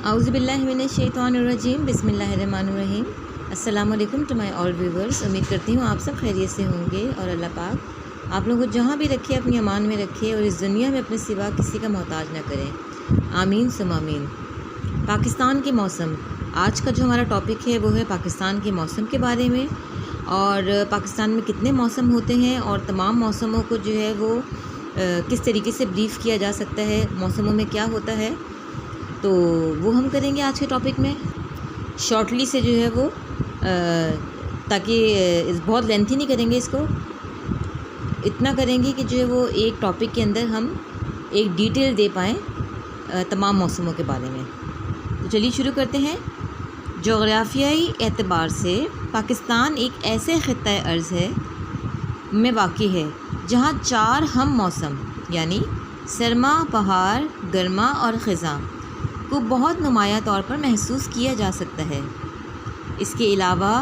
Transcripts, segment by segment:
आउज़ु बिल्लाहि मिनश शैतानिर रजीम बिस्मिल्लाहिर्रहमानिर्रहीम। अस्सलाम वालेकुम टू माय ऑल व्यूवर्स। उम्मीद करती हूँ आप सब खैरियत से होंगे और अल्लाह पाक आप लोगों को जहाँ भी रखे अपनी अमान में रखे और इस दुनिया में अपने सिवा किसी का मोहताज ना करें। आमीन सुम आमीन। पाकिस्तान के मौसम, आज का जो हमारा टॉपिक है वो है पाकिस्तान के मौसम के बारे में, और पाकिस्तान में कितने मौसम होते हैं और तमाम मौसमों को जो है वो किस तरीके से ब्रीफ़ किया जा सकता है, मौसमों में क्या होता है, तो वो हम करेंगे आज के टॉपिक में शॉर्टली से जो है वो, ताकि बहुत लेंथी नहीं करेंगे इसको, इतना करेंगे कि जो है वो एक टॉपिक के अंदर हम एक डिटेल दे पाएँ तमाम मौसमों के बारे में। तो चलिए शुरू करते हैं। जोग्राफियाई एतबार से पाकिस्तान एक ऐसे ख़ित्ता अर्ज़ है में वाक़ई है जहाँ 4 हम मौसम यानी सरमा, बहार, गर्मा और ख़ज़ां को बहुत नुमायाँ तौर पर महसूस किया जा सकता है। इसके अलावा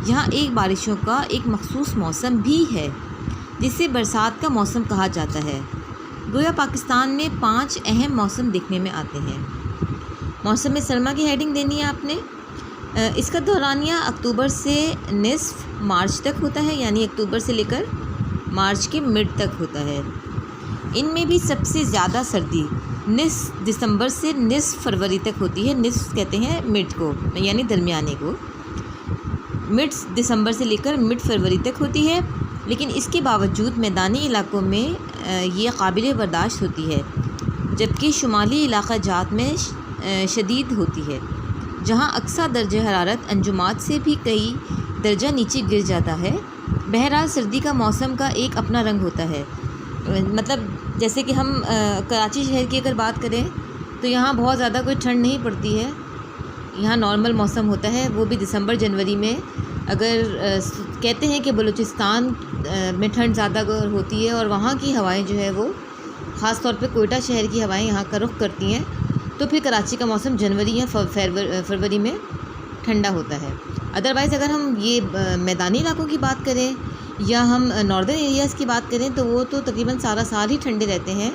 यहाँ एक बारिशों का एक मखसूस मौसम भी है जिसे बरसात का मौसम कहा जाता है। गोया पाकिस्तान में 5 अहम मौसम देखने में आते हैं। मौसम सरमा की हेडिंग देनी है आपने। इसका दौरानिया अक्टूबर से निस्फ मार्च तक होता है, यानी अक्टूबर से लेकर मार्च के मिड तक होता है। इनमें भी सबसे ज़्यादा सर्दी निस्फ दिसंबर से निस्फ फरवरी तक होती है। निस्फ कहते हैं मिड को, यानी दरमियाने को। मिड दिसंबर से लेकर मिड फरवरी तक होती है, लेकिन इसके बावजूद मैदानी इलाकों में ये काबिल बर्दाश्त होती है, जबकि शुमाली इलाका जात में शदीद होती है, जहाँ अक्सर दर्ज हरारत अंजुमात से भी कई दर्जा नीचे गिर जाता है। बहरहाल सर्दी का मौसम का एक अपना रंग होता है। मतलब जैसे कि हम कराची शहर की अगर बात करें तो यहाँ बहुत ज़्यादा कोई ठंड नहीं पड़ती है। यहाँ नॉर्मल मौसम होता है, वो भी दिसंबर जनवरी में। अगर कहते हैं कि बलूचिस्तान में ठंड ज़्यादा होती है और वहाँ की हवाएं जो है वो ख़ास तौर पे कोयटा शहर की हवाएं यहाँ का रुख करती हैं, तो फिर कराची का मौसम जनवरी या फरवरी में ठंडा होता है। अदरवाइज़ अगर हम ये मैदानी इलाकों की बात करें या हम नॉर्दर्न एरियाज़ की बात करें तो वो तो तकरीबन सारा साल ही ठंडे रहते हैं।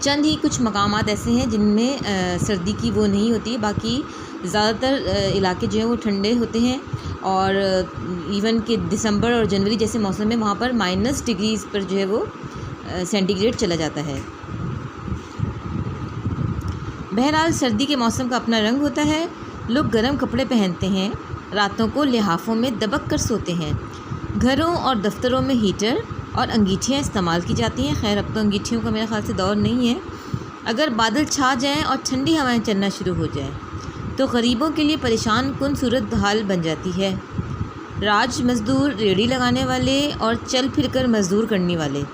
चंद ही कुछ मकामात ऐसे हैं जिनमें सर्दी की वो नहीं होती, बाकी ज़्यादातर इलाके जो हैं वो ठंडे होते हैं। और इवन कि दिसंबर और जनवरी जैसे मौसम में वहाँ पर माइनस डिग्रीज़ पर जो है वो सेंटीग्रेड चला जाता है। बहरहाल सर्दी के मौसम का अपना रंग होता है। लोग गर्म कपड़े पहनते हैं, रातों को लिहाफ़ों में दबक कर सोते हैं। घरों और दफ्तरों में हीटर और अंगीठियाँ इस्तेमाल की जाती हैं। खैर अब तो अंगीठियों का मेरे ख़्याल से दौर नहीं है। अगर बादल छा जाएं और ठंडी हवाएं चलना शुरू हो जाएं तो गरीबों के लिए परेशान कुन सूरत हाल बन जाती है। राज मज़दूर, रेहड़ी लगाने वाले और चल फिर कर मज़दूर करने वाले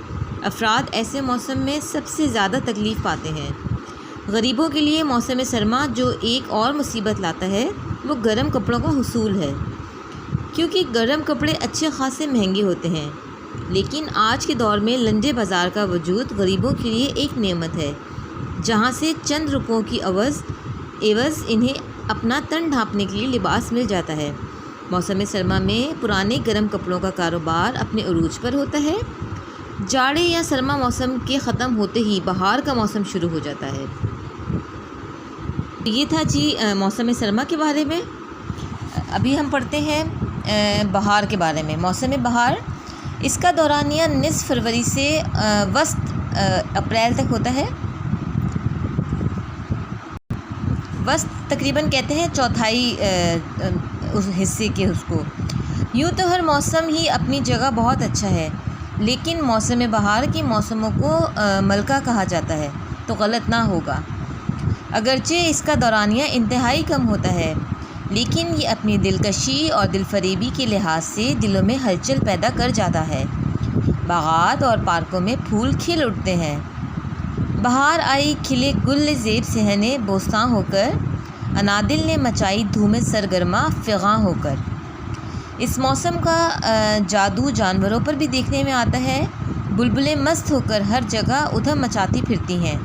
अफराद ऐसे मौसम में सबसे ज़्यादा तकलीफ़ पाते हैं। गरीबों के लिए मौसम सरमा जो एक और मुसीबत लाता है वो गर्म कपड़ों का हुसूल है, क्योंकि गर्म कपड़े अच्छे खासे महंगे होते हैं। लेकिन आज के दौर में लंजे बाज़ार का वजूद गरीबों के लिए एक नेमत है, जहां से चंद रुपयों की एवज़ इन्हें अपना तन ढांपने के लिए लिबास मिल जाता है। मौसम सरमा में पुराने गर्म कपड़ों का कारोबार अपने उरूज पर होता है। जाड़े या सरमा मौसम के ख़त्म होते ही बहार का मौसम शुरू हो जाता है। ये था जी मौसम सरमा के बारे में। अभी हम पढ़ते हैं बहार के बारे में। मौसम बहार, इसका दौरानिया निस्फ फरवरी से वस्त अप्रैल तक होता है। वस्त तकरीबन कहते हैं चौथाई उस हिस्से के उसको। यूँ तो हर मौसम ही अपनी जगह बहुत अच्छा है, लेकिन मौसम बहार की मौसमों को मलका कहा जाता है तो गलत ना होगा। अगरचे इसका दौरानिया इंतहाई कम होता है, लेकिन ये अपनी दिलकशी और दिलफरेबी के लिहाज से दिलों में हलचल पैदा कर जाता है। बागात और पार्कों में फूल खिल उठते हैं। बहार आई खिले गुल ज़ेब सहने बोस्तां होकर, अनादिल ने मचाई धूमें सरगर्मा फ़िग़ां होकर। इस मौसम का जादू जानवरों पर भी देखने में आता है। बुलबुलें मस्त होकर हर जगह उधम मचाती फिरती हैं।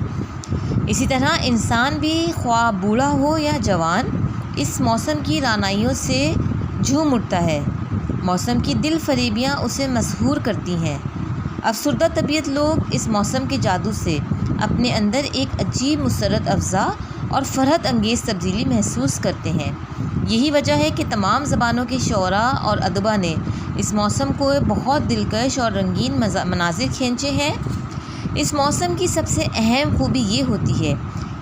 इसी तरह इंसान भी, ख्वाह बूढ़ा हो या जवान, इस मौसम की रानाइयों से झूम उठता है। मौसम की दिल फरेबियाँ उसे मसहूर करती हैं। अफसरदा तबीयत लोग इस मौसम के जादू से अपने अंदर एक अजीब मुसरत अफ़ज़ा اور فرحت انگیز تبدیلی محسوس کرتے ہیں۔ یہی وجہ ہے کہ تمام زبانوں کے شعراء اور ادبا نے اس موسم کو بہت دلکش اور رنگین مناظر کھینچے ہیں۔ اس موسم کی سب سے اہم خوبی یہ ہوتی ہے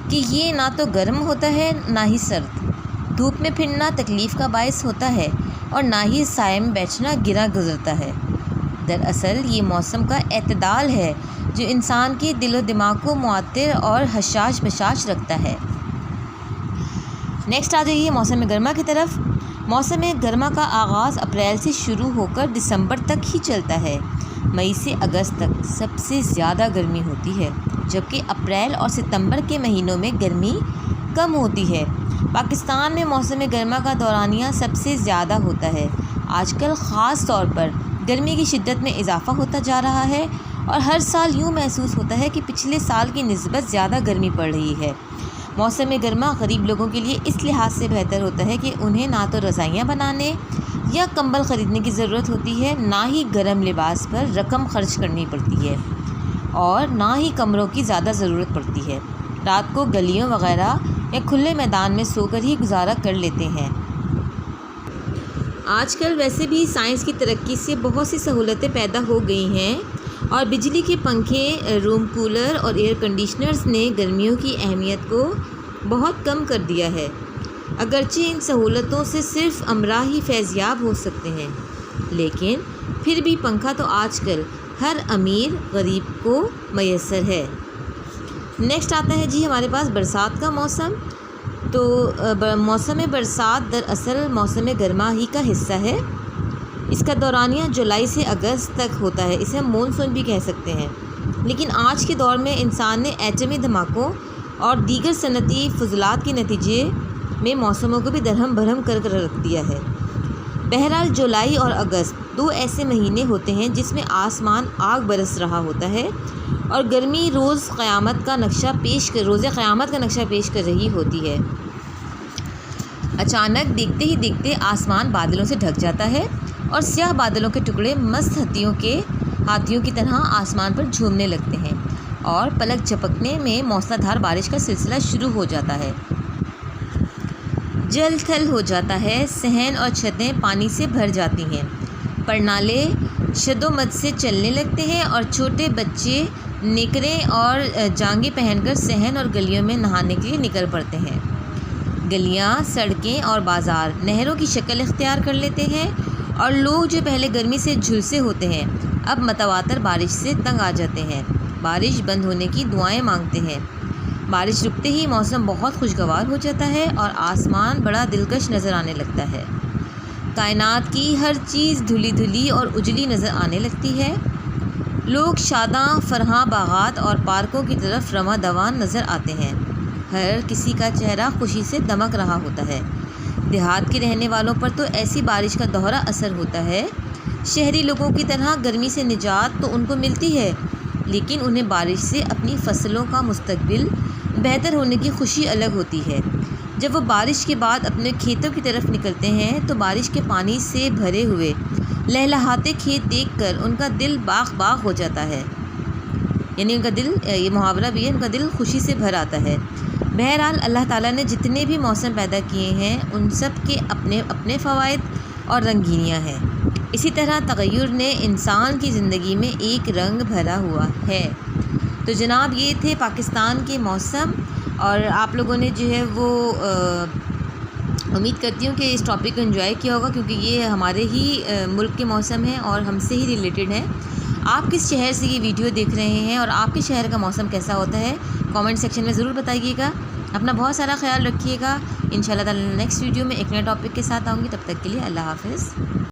کہ یہ نہ تو گرم ہوتا ہے نہ ہی سرد، دھوپ میں پھرنا تکلیف کا باعث ہوتا ہے اور نہ ہی سائے میں بیٹھنا گرا گزرتا ہے۔ دراصل یہ موسم کا اعتدال ہے جو انسان کے دل و دماغ کو معطر اور حشاش بشاش رکھتا ہے۔ نیکسٹ آ جائیے موسم گرما کی طرف۔ موسم گرما کا آغاز اپریل سے شروع ہو کر دسمبر تک ہی چلتا ہے۔ مئی سے اگست تک سب سے زیادہ گرمی ہوتی ہے، جبکہ اپریل اور ستمبر کے مہینوں میں گرمی کم ہوتی ہے۔ پاکستان میں موسم گرما کا دورانیہ سب سے زیادہ ہوتا ہے۔ آج کل خاص طور پر گرمی کی شدت میں اضافہ ہوتا جا رہا ہے اور ہر سال یوں محسوس ہوتا ہے کہ پچھلے سال کی نسبت زیادہ گرمی پڑ رہی ہے۔ موسم گرما غریب لوگوں کے لیے اس لحاظ سے بہتر ہوتا ہے کہ انہیں نہ تو رضائیاں بنانے یا کمبل خریدنے کی ضرورت ہوتی ہے، نہ ہی گرم لباس پر رقم خرچ کرنی پڑتی ہے اور نہ ہی کمروں کی زیادہ ضرورت پڑتی ہے۔ رات کو گلیوں وغیرہ یا کھلے میدان میں سو کر ہی گزارا کر لیتے ہیں۔ آج کل ویسے بھی سائنس کی ترقی سے بہت سی سہولتیں پیدا ہو گئی ہیں اور بجلی کے پنکھے، روم کولر اور ایئر کنڈیشنرز نے گرمیوں کی اہمیت کو بہت کم کر دیا ہے۔ اگرچہ ان سہولتوں سے صرف امراء ہی فیضیاب ہو سکتے ہیں، لیکن پھر بھی پنکھا تو آج کل ہر امیر غریب کو میسر ہے۔ نیکسٹ آتا ہے جی ہمارے پاس برسات کا موسم۔ تو موسم برسات دراصل موسم گرما ہی کا حصہ ہے۔ اس کا دورانیہ جولائی سے اگست تک ہوتا ہے، اسے ہم مونسون بھی کہہ سکتے ہیں۔ لیکن آج کے دور میں انسان نے ایٹمی دھماکوں اور دیگر صنعتی فضلات کے نتیجے میں موسموں کو بھی درہم بھرہم کر رکھ دیا ہے۔ بہرحال جولائی اور اگست دو ایسے مہینے ہوتے ہیں جس میں آسمان آگ برس رہا ہوتا ہے اور گرمی روز قیامت کا نقشہ پیش کر رہی ہوتی ہے۔ اچانک دیکھتے ہی دیکھتے آسمان بادلوں سے ڈھک جاتا ہے اور سیاہ بادلوں کے ٹکڑے مست ہاتھیوں کی طرح آسمان پر جھومنے لگتے ہیں اور پلک جھپکنے میں موسلا دھار بارش کا سلسلہ شروع ہو جاتا ہے۔ جل تھل ہو جاتا ہے، صحن اور چھتیں پانی سے بھر جاتی ہیں، پرنالے شد و مد سے چلنے لگتے ہیں اور چھوٹے بچے نیکریں اور جانگیں پہن کر صحن اور گلیوں میں نہانے کے لیے نکل پڑتے ہیں۔ گلیاں، سڑکیں اور بازار نہروں کی شکل اختیار کر لیتے ہیں اور لوگ جو پہلے گرمی سے جھلسے ہوتے ہیں اب متواتر بارش سے تنگ آ جاتے ہیں، بارش بند ہونے کی دعائیں مانگتے ہیں۔ بارش رکتے ہی موسم بہت خوشگوار ہو جاتا ہے اور آسمان بڑا دلکش نظر آنے لگتا ہے۔ کائنات کی ہر چیز دھلی دھلی اور اجلی نظر آنے لگتی ہے۔ لوگ شاداں فرحاں باغات اور پارکوں کی طرف رواں دواں نظر آتے ہیں۔ ہر کسی کا چہرہ خوشی سے دمک رہا ہوتا ہے۔ دیہات کے رہنے والوں پر تو ایسی بارش کا دوہرا اثر ہوتا ہے۔ شہری لوگوں کی طرح گرمی سے نجات تو ان کو ملتی ہے، لیکن انہیں بارش سے اپنی فصلوں کا مستقبل بہتر ہونے کی خوشی الگ ہوتی ہے۔ جب وہ بارش کے بعد اپنے کھیتوں کی طرف نکلتے ہیں تو بارش کے پانی سے بھرے ہوئے لہلہاتے کھیت دیکھ کر ان کا دل باغ باغ ہو جاتا ہے، یعنی ان کا دل، یہ محاورہ بھی ہے، ان کا دل خوشی سے بھر آتا ہے۔ بہرحال اللہ تعالیٰ نے جتنے بھی موسم پیدا کیے ہیں ان سب کے اپنے اپنے فوائد اور رنگینیاں ہیں۔ اسی طرح تغیر نے انسان کی زندگی میں ایک رنگ بھرا ہوا ہے۔ تو جناب یہ تھے پاکستان کے موسم، اور آپ لوگوں نے جو ہے وہ امید کرتی ہوں کہ اس ٹاپک کو انجوائے کیا ہوگا، کیونکہ یہ ہمارے ہی ملک کے موسم ہیں اور ہم سے ہی ریلیٹڈ ہیں۔ آپ کس شہر سے یہ ویڈیو دیکھ رہے ہیں اور آپ کے شہر کا موسم کیسا ہوتا ہے کامنٹ سیکشن میں ضرور بتائیے گا۔ اپنا بہت سارا خیال رکھیے گا۔ انشاءاللہ تعالی نیکسٹ ویڈیو میں ایک نئے ٹاپک کے ساتھ آؤں گی، تب تک کے لیے اللہ حافظ۔